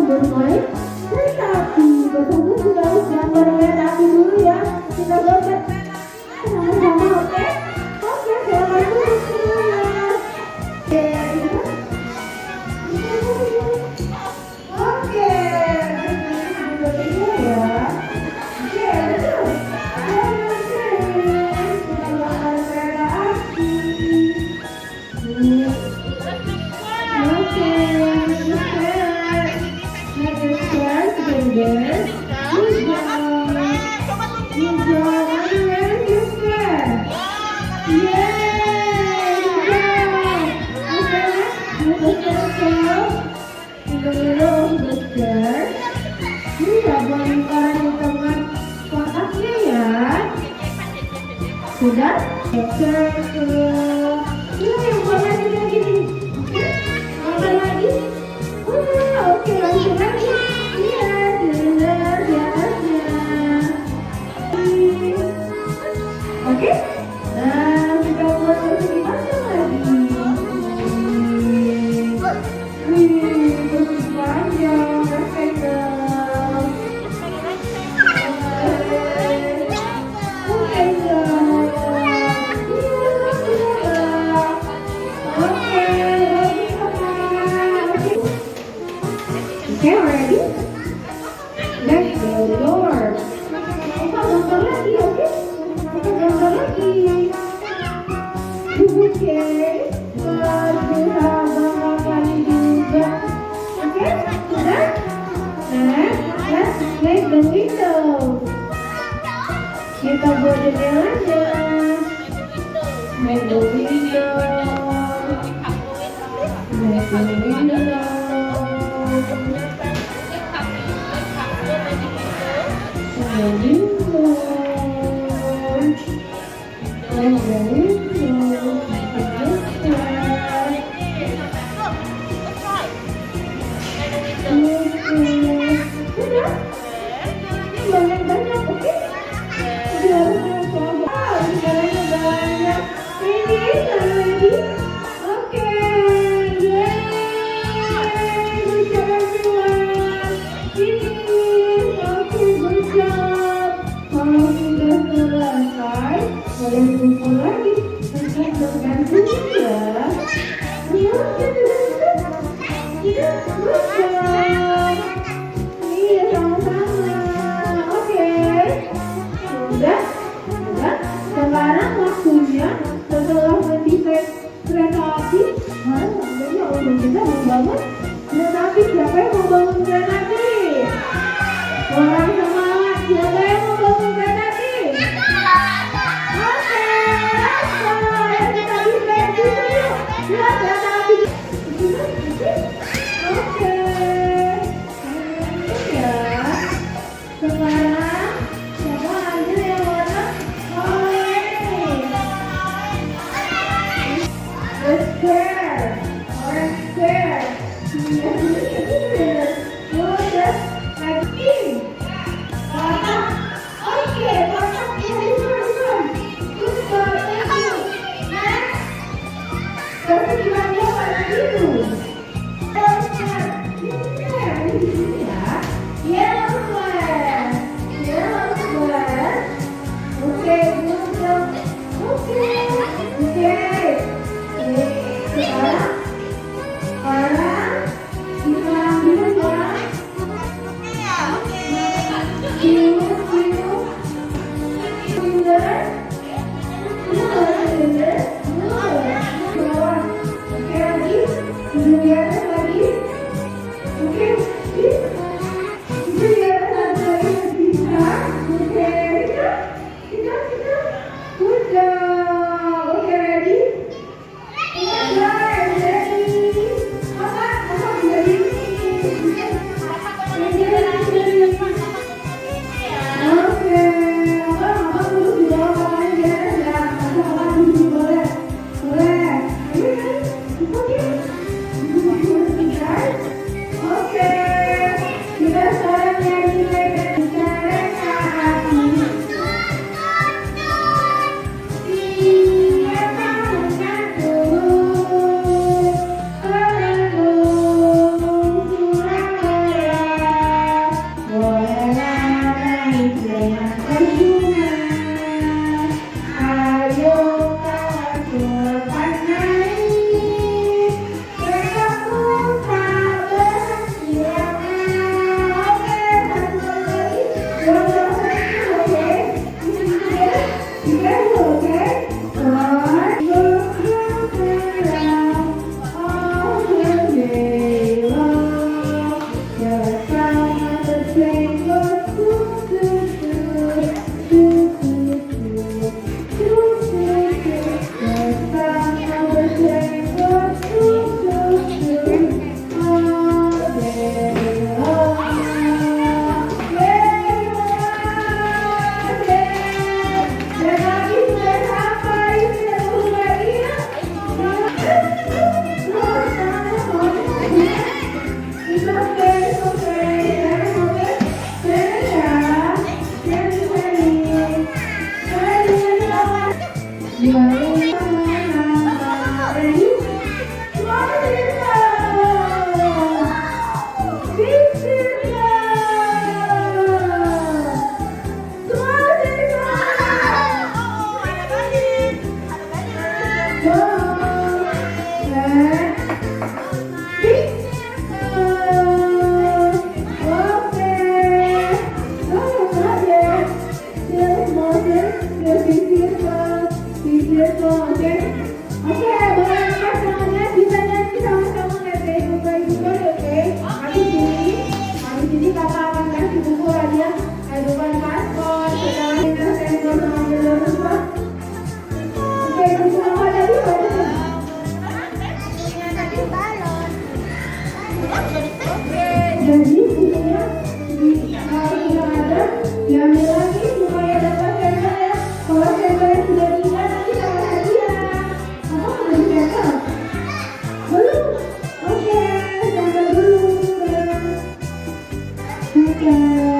Bermain kereta api. Bersama sudah harus gambar kereta api dulu ya. Kita gambar sama-sama, oke? Oke, selamat duduk semuanya. Oke, duduk ya. Oke, betul. Kita gambar kereta api. Sudah? Yang warna juga gini. Warna lagi? Oke, langsung lagi. Iya, jelas di atasnya. Oke? Nah, kita buat persegi panjang lagi. Persegi panjang, perfect dong. Okay, ready? Let's go Lord. Kita gambar lagi, oke? Kita gambar lagi. Oke. Berusaha bangga kali juga. Oke, sudah? Let's make the window. Kita buat jendelanya. Make the window. Make the window. Banyak-banyak, oke? Banyak. Ini lagi. Oke. Good job everyone. Ini. Oke, good job. Kalau sudah selesai, boleh kumpul lagi. Untuk bergantung ya. Iya, iya, good job. Iya, sama-sama. Oke. Sudah. Sekarang waktunya setelah mendesain kereta api, makanya untuk kita membangun kereta api. Siapa yang mau bangun kereta api? Orang semangat. Siapa yang mau bangun kereta api? Oke, kita desain dulu yuk. Lihat kereta api. Oke, ya. Sekarang siapa ambil yang warna orange square. Udah lagi. Warna. Oke, warna this one. Good job, thank you. Next. Terus gimana? Sekarang kita ambil ya. Cium. Silinder. Bawah. Oke, lagi. Di atas lagi. Oke. Di atas lagi. Bisa. Oke, kita. Good job. Oke, ready? Jadi bukunya kalau tidak ada diambil lagi supaya dapat stempel ya. Kalau stempelnya sudah tinggal nanti dapat hadiah. Apa udah ditempel? Belum? Oke, stempel dulu. Oke.